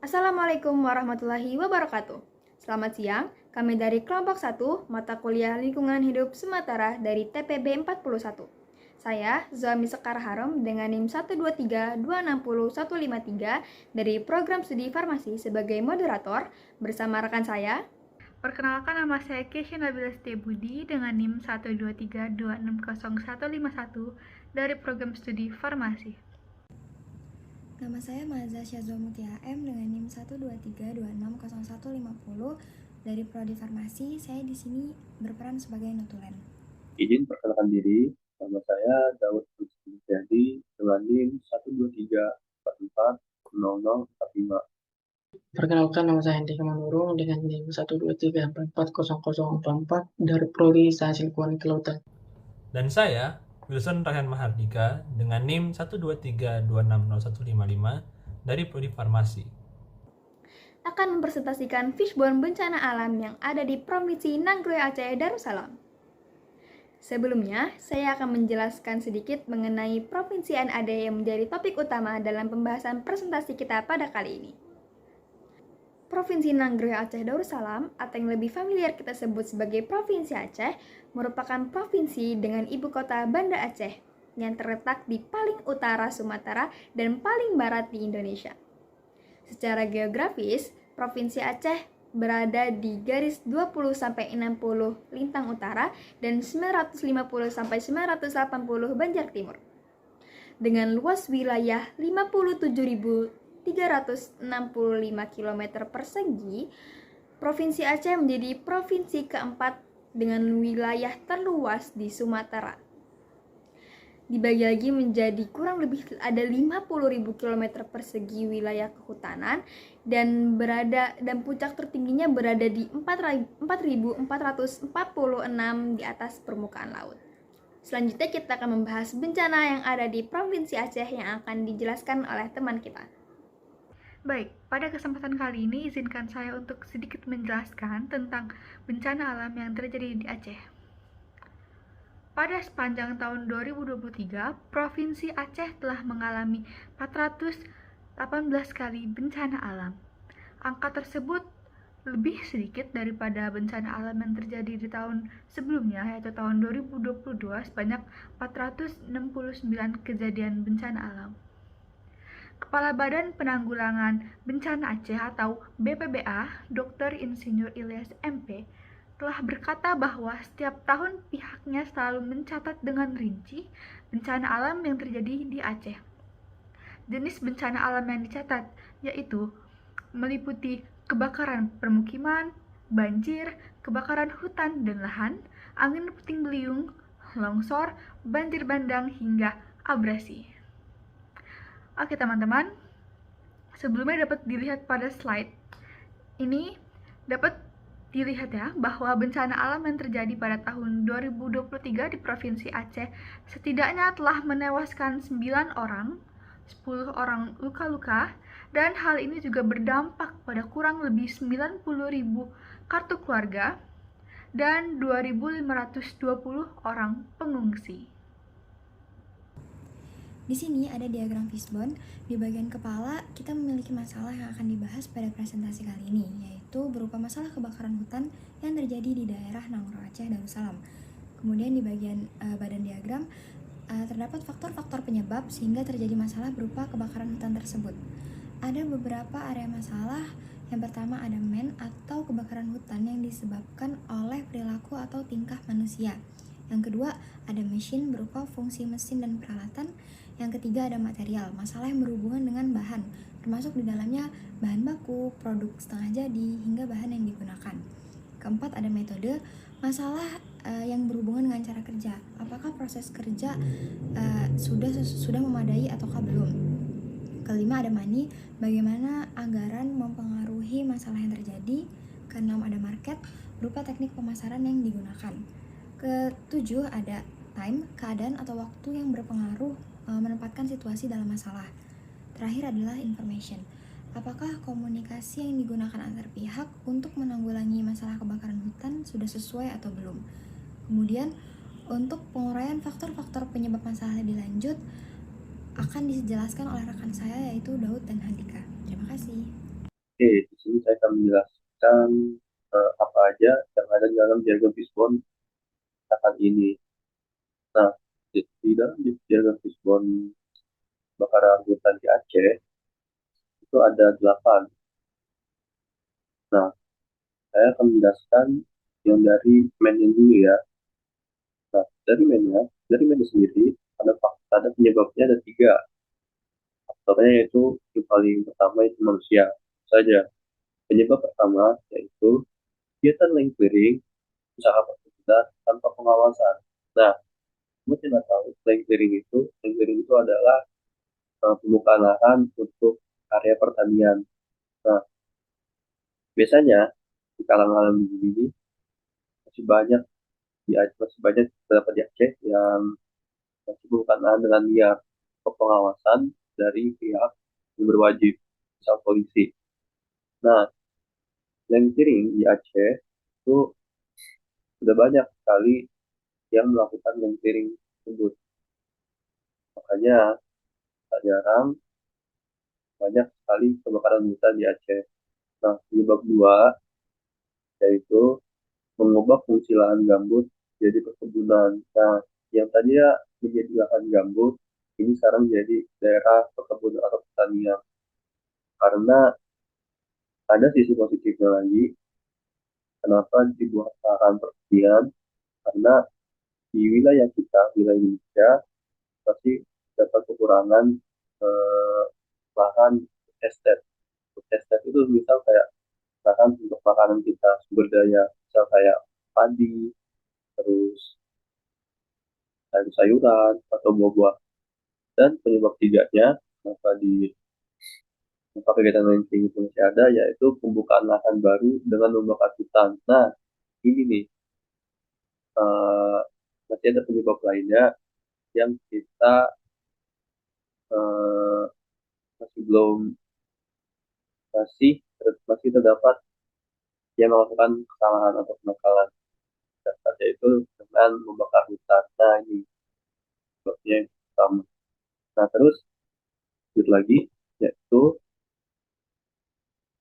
Assalamualaikum warahmatullahi wabarakatuh. Selamat siang, kami dari kelompok 1 mata kuliah Lingkungan Hidup Sumatera dari TPB 41. Saya Zoami Sekar Harom dengan NIM 123260153 dari program studi farmasi sebagai moderator bersama rekan saya. Perkenalkan, nama saya Keisha Nabila Budi dengan NIM 123260151 dari program studi farmasi. Nama saya Maza Syazwa Mutia M dengan NIM 123260150 dari Prodi Farmasi. Saya di sini berperan sebagai notulen. Izin perkenalkan diri, nama saya Daud Lutfi Mulyadi dengan NIM 123440045. Perkenalkan, nama saya Hendrik Manurung dengan NIM 123440044 dari Prodi Sains Lingkungan Kelautan. Dan saya, Wilson Rayhan Mahardika dengan NIM 123260155 dari Prodi Farmasi. Akan mempresentasikan fishbone bencana alam yang ada di Provinsi Nanggroe Aceh Darussalam. Sebelumnya, saya akan menjelaskan sedikit mengenai Provinsi NAD yang menjadi topik utama dalam pembahasan presentasi kita pada kali ini. Provinsi Nanggroe Aceh Darussalam, atau yang lebih familiar kita sebut sebagai Provinsi Aceh, merupakan provinsi dengan ibu kota Banda Aceh yang terletak di paling utara Sumatera dan paling barat di Indonesia. Secara geografis, Provinsi Aceh berada di garis 20-60 lintang utara dan 950-980 Banjar Timur. Dengan luas wilayah 57.365 km persegi, Provinsi Aceh menjadi provinsi keempat dengan wilayah terluas di Sumatera. Dibagi lagi menjadi kurang lebih ada 50.000 km persegi wilayah kehutanan dan puncak tertingginya berada di 4.446 di atas permukaan laut. Selanjutnya kita akan membahas bencana yang ada di Provinsi Aceh yang akan dijelaskan oleh teman kita. Baik, pada kesempatan kali ini izinkan saya untuk sedikit menjelaskan tentang bencana alam yang terjadi di Aceh. Pada sepanjang tahun 2023, Provinsi Aceh telah mengalami 418 kali bencana alam. Angka tersebut lebih sedikit daripada bencana alam yang terjadi di tahun sebelumnya, yaitu tahun 2022 sebanyak 469 kejadian bencana alam. Kepala Badan Penanggulangan Bencana Aceh atau BPBA, Dr. Insinyur Ilyas MP, telah berkata bahwa setiap tahun pihaknya selalu mencatat dengan rinci bencana alam yang terjadi di Aceh. Jenis bencana alam yang dicatat yaitu meliputi kebakaran permukiman, banjir, kebakaran hutan dan lahan, angin puting beliung, longsor, banjir bandang, hingga abrasi. Oke teman-teman, sebelumnya dapat dilihat pada slide ini, dapat dilihat ya bahwa bencana alam yang terjadi pada tahun 2023 di Provinsi Aceh setidaknya telah menewaskan 9 orang, 10 orang luka-luka, dan hal ini juga berdampak pada kurang lebih 90.000 kartu keluarga dan 2.520 orang pengungsi. Di sini ada diagram fishbone. Di bagian kepala, kita memiliki masalah yang akan dibahas pada presentasi kali ini, yaitu berupa masalah kebakaran hutan yang terjadi di daerah Nanggroe Aceh Darussalam. Kemudian di bagian badan diagram, terdapat faktor-faktor penyebab sehingga terjadi masalah berupa kebakaran hutan tersebut. Ada beberapa area masalah. Yang pertama ada man atau kebakaran hutan yang disebabkan oleh perilaku atau tingkah manusia. Yang kedua ada machine berupa fungsi mesin dan peralatan. Yang ketiga ada material, masalah yang berhubungan dengan bahan, termasuk di dalamnya bahan baku, produk setengah jadi, hingga bahan yang digunakan. Keempat ada metode, masalah yang berhubungan dengan cara kerja, apakah proses kerja sudah memadai ataukah belum. Kelima ada money, bagaimana anggaran mempengaruhi masalah yang terjadi. Keenam ada market, berupa teknik pemasaran yang digunakan. Ketujuh ada time, keadaan atau waktu yang berpengaruh menempatkan situasi dalam masalah. Terakhir adalah information, apakah komunikasi yang digunakan antar pihak untuk menanggulangi masalah kebakaran hutan sudah sesuai atau belum. Kemudian untuk penguraian faktor-faktor penyebab masalah lebih lanjut akan dijelaskan oleh rekan saya yaitu Daud dan Handika. Terima kasih. Oke, di sini saya akan menjelaskan apa aja yang ada di dalam jargon Fishbone akan ini. Nah, di dalam jargon Fishbone bakaran hutan di Aceh itu ada 8. Nah, saya akan menjelaskan yang dari mainnya dulu ya. Nah, dari mainnya sendiri ada penyebabnya ada 3. Faktornya yaitu yang paling pertama itu manusia saja. Penyebab pertama yaitu kegiatan land clearing usaha perkebunan tanpa pengawasan. Nah, mungkin tidak tahu land clearing itu adalah pembukaan lahan untuk area pertanian. Nah, biasanya di kalangan ini masih banyak masih banyak beberapa di Aceh yang masih membuka lahan dengan liar atau pengawasan dari pihak yang berwajib, misal polisi. Nah, land clearing di Aceh itu sudah banyak sekali yang melakukan land clearing tersebut. Makanya tak jarang banyak sekali kebakaran hutan di Aceh. Nah, penyebab 2 yaitu mengubah fungsi lahan gambut jadi perkebunan. Nah, yang tadinya menjadi lahan gambut ini sekarang jadi daerah perkebunan atau pertanian. Karena ada sisi positifnya lagi, kenapa dibuat lahan pertanian? Karena di wilayah kita, wilayah Indonesia, pasti dapat kekurangan eh, lahan estate. Estate itu misal kayak lahan untuk makanan kita sumber daya, misal kayak padi, terus sayur-sayuran atau buah-buah. Dan penyebab tiganya kenapa kegiatan ranking itu masih ada yaitu pembukaan lahan baru dengan membakar hutan. Nah, ini nih eh, masih ada penyebab lainnya yang kita eh, masih belum masih masih terdapat yang melakukan kesalahan atau kenakalan yaitu dengan membakar hutan. Nah, ini sebabnya yang pertama. Nah, terus lanjut lagi yaitu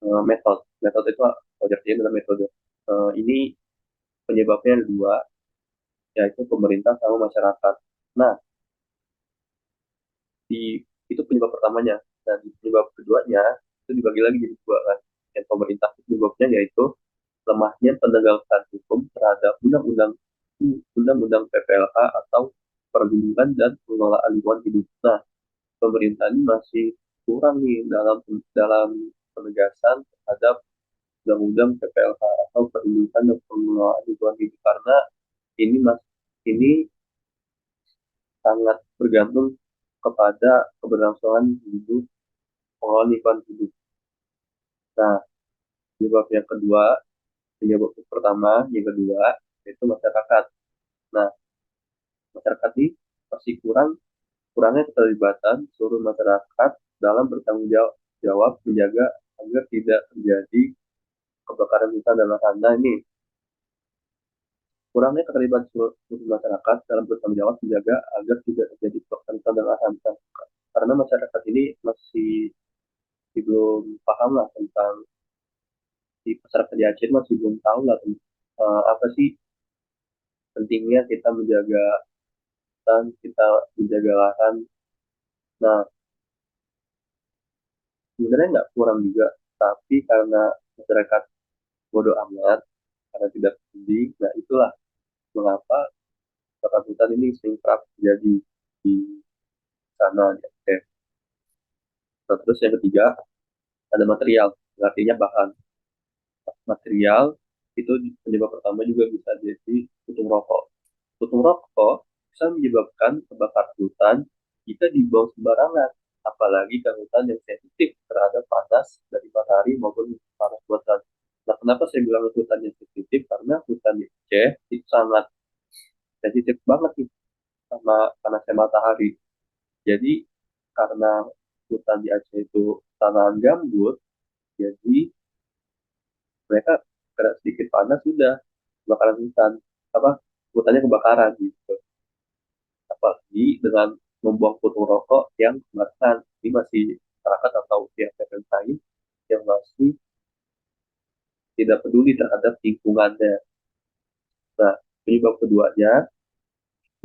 metode. Metode itu objeknya adalah metode. Ini penyebabnya ada 2, yaitu pemerintah sama masyarakat. Nah, itu penyebab pertamanya. Dan penyebab keduanya itu dibagi lagi jadi 2 kan. Yang pemerintah penyebabnya yaitu lemahnya penegakan hukum terhadap undang-undang PPLH atau perlindungan dan pengelolaan lingkungan hidup. Nah, pemerintah ini masih kurang nih dalam penegasan terhadap undang-undang PPLH atau perlindungan dan pengelolaan lingkungan hidup karena ini ini sangat bergantung kepada keberlangsungan hidup pengelolaan lingkungan hidup. Nah, penyebab yang kedua, penyebab pertama, yang kedua yaitu masyarakat. Nah, masyarakat ini masih kurangnya keterlibatan seluruh masyarakat dalam bertanggung jawab menjaga agar tidak terjadi kebakaran hutan dan lahan. Nah, ini kurangnya keterlibatan seluruh masyarakat dalam bertanggung jawab menjaga agar tidak terjadi kebakaran hutan dan lahan. Karena masyarakat ini masih belum paham lah tentang di masyarakat di Aceh masih belum tahu lah apa sih pentingnya kita menjaga hutan, kita menjaga lahan. Nah, sebenarnya nggak kurang juga, tapi karena masyarakat bodoh amat, karena tidak peduli, nah itulah mengapa kebakaran hutan ini sering kerap terjadi di sana di Aceh. Nah, terus yang ketiga ada material, artinya bahan. Material itu penyebab pertama juga bisa jadi puntung rokok. Puntung rokok bisa menyebabkan kebakaran hutan jika dibuang sembarangan, apalagi ke hutan yang sensitif terhadap panas dari matahari maupun panas buatan. Nah, kenapa saya bilang hutan yang sensitif? Karena hutan di Aceh itu sangat sensitif banget nih sama panasnya matahari. Jadi karena hutan di Aceh itu tanaman gambut, jadi mereka kena sedikit panas sudah kebakaran hutan, apa hutannya kebakaran gitu. Apalagi dengan membuang puntung rokok yang sembarangan. Ini masih masyarakat atau pihak terkait yang masih tidak peduli terhadap lingkungannya. Nah, penyebab keduanya,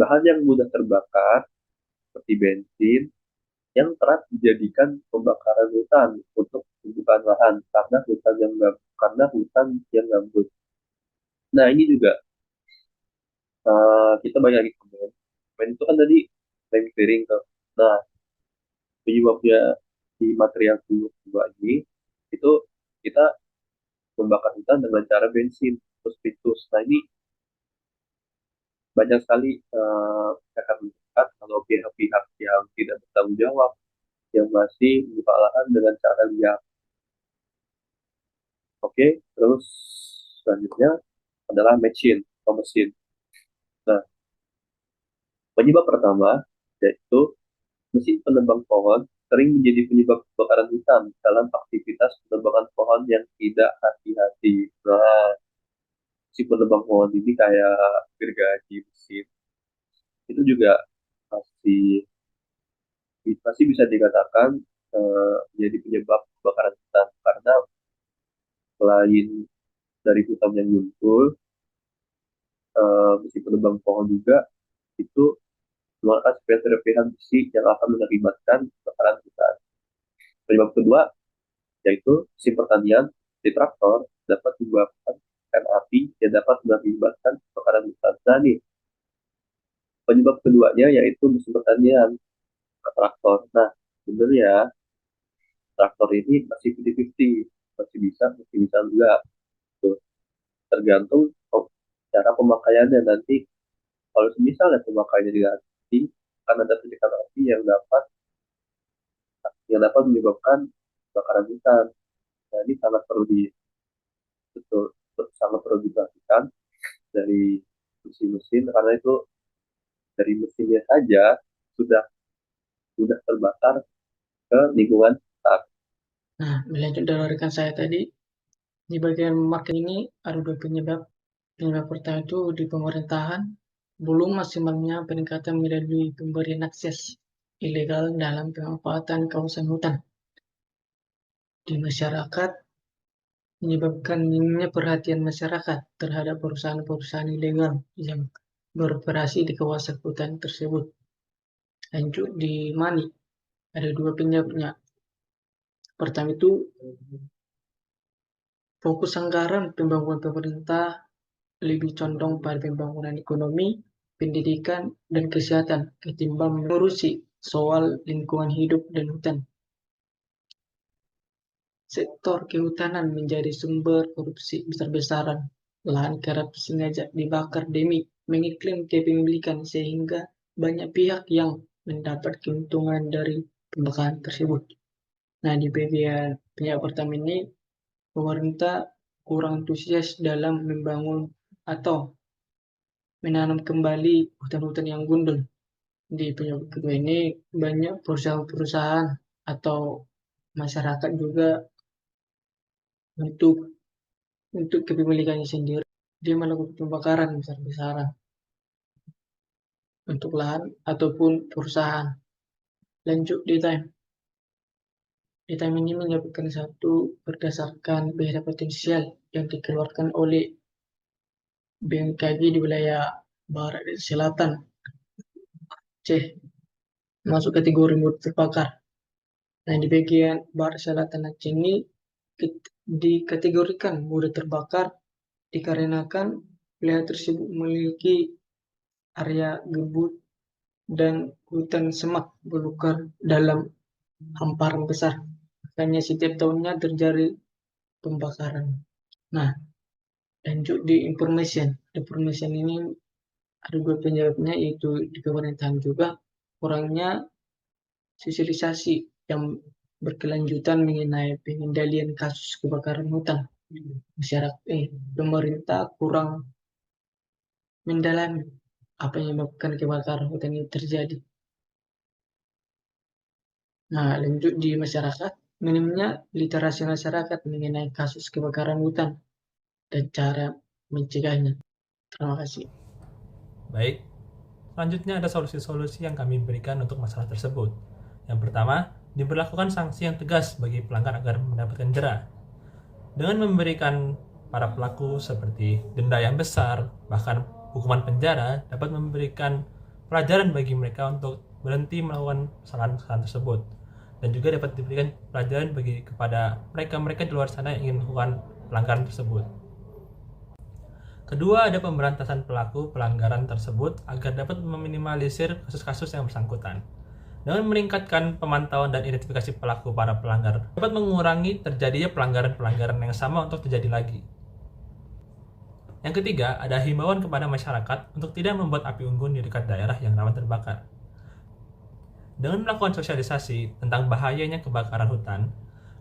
bahan yang mudah terbakar seperti bensin yang kerap dijadikan pembakaran hutan untuk pembukaan lahan karena hutan yang gambut. Nah, ini juga kita banyak lagi komen. Komen itu kan tadi lem clearing tuh. Nah, penyebabnya di material kedua ini itu kita membakar hutan dengan cara bensin terus pitus. Nah, ini banyak sekali akan melihat kalau pihak-pihak yang tidak bertanggung jawab yang masih membuka lahan dengan cara liar. Oke, terus selanjutnya adalah mesin atau mesin. Nah, penyebab pertama yaitu mesin penebang pohon sering menjadi penyebab kebakaran hutan dalam aktivitas penebangan pohon yang tidak hati-hati. Nah, si penebang pohon ini kayak gergaji mesin itu juga pasti pasti bisa dikatakan menjadi penyebab kebakaran hutan karena selain dari hutan yang muncul, mesin penebang pohon juga itu mengeluarkan serpihan besi yang akan mengakibatkan kebakaran hutan. Penyebab kedua yaitu mesin pertanian di traktor dapat menyebabkan api yang dapat mengakibatkan kebakaran hutan. Nah nih, penyebab keduanya yaitu mesin pertanian traktor. Nah, sebenarnya traktor ini masih 50-50, masih bisa enggak. Tuh, tergantung cara pemakaiannya nanti. Kalau misalnya pemakaiannya diganti, akan ada percikan api yang dapat menyebabkan kebakaran hutan. Nah, ini betul, sangat perlu diperhatikan dari mesin-mesin karena itu dari mesinnya saja sudah terbakar ke lingkungan sekitar. Nah, melanjut dari rekan saya tadi, di bagian market ini ada dua penyebab. Penyebab pertama itu di pemerintahan, belum maksimalnya peningkatan melalui pemberian akses ilegal dalam pemanfaatan kawasan hutan. Di masyarakat, menyebabkan minimnya perhatian masyarakat terhadap perusahaan-perusahaan ilegal yang beroperasi di kawasan hutan tersebut. Lanjut di Mani, ada dua penyebabnya. Pertama itu fokus anggaran pembangunan pemerintah lebih condong pada pembangunan ekonomi, pendidikan, dan kesehatan ketimbang mengurusi soal lingkungan hidup dan hutan. Sektor kehutanan menjadi sumber korupsi besar-besaran. Lahan kerap sengaja dibakar demi mengklaim kepemilikan sehingga banyak pihak yang mendapat keuntungan dari pembakaran tersebut. Nah, di bagian penyebab pertama ini, pemerintah kurang antusias dalam membangun atau menanam kembali hutan-hutan yang gundul. Di penyebab kedua ini, banyak perusahaan-perusahaan atau masyarakat juga untuk kepemilikannya sendiri, dia melakukan pembakaran besar-besaran untuk lahan ataupun perusahaan. Lanjut di time. Di time ini menyebabkan satu berdasarkan biaya potensial yang dikeluarkan oleh BMKG di wilayah barat dan selatan Aceh masuk kategori mudah terbakar. Nah, di bagian barat selatan Aceh ini dikategorikan mudah terbakar dikarenakan wilayah tersebut memiliki area gembut dan hutan semak belukar dalam hamparan besar. Makanya setiap tahunnya terjadi pembakaran. Nah, lanjut di information. Information ini ada dua penyebabnya, yaitu di pemerintahan juga kurangnya sosialisasi yang berkelanjutan mengenai pengendalian kasus kebakaran hutan. Pemerintah kurang mendalami apa yang menyebabkan kebakaran hutan ini terjadi. Nah, lanjut di masyarakat, minimnya literasi masyarakat mengenai kasus kebakaran hutan dan cara mencegahnya. Terima kasih. Baik, selanjutnya ada solusi-solusi yang kami berikan untuk masalah tersebut. Yang pertama, diberlakukan sanksi yang tegas bagi pelanggar agar mendapatkan jera. Dengan memberikan para pelaku seperti denda yang besar, bahkan hukuman penjara dapat memberikan pelajaran bagi mereka untuk berhenti melakukan kesalahan-kesalahan tersebut, dan juga dapat diberikan pelajaran kepada mereka di luar sana yang ingin melakukan pelanggaran tersebut. Kedua, ada pemberantasan pelaku pelanggaran tersebut agar dapat meminimalisir kasus-kasus yang bersangkutan. Dengan meningkatkan pemantauan dan identifikasi pelaku para pelanggar, dapat mengurangi terjadinya pelanggaran-pelanggaran yang sama untuk terjadi lagi. Yang ketiga, ada himbauan kepada masyarakat untuk tidak membuat api unggun di dekat daerah yang rawan terbakar. Dengan melakukan sosialisasi tentang bahayanya kebakaran hutan,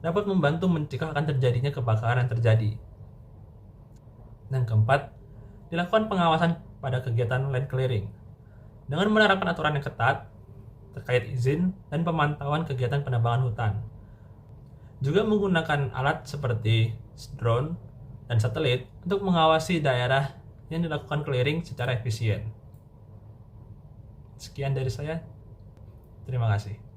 dapat membantu mencegah akan terjadinya kebakaran yang terjadi. Dan keempat, dilakukan pengawasan pada kegiatan land clearing. Dengan menerapkan aturan yang ketat terkait izin dan pemantauan kegiatan penebangan hutan. Juga menggunakan alat seperti drone dan satelit untuk mengawasi daerah yang dilakukan clearing secara efisien. Sekian dari saya. Terima kasih.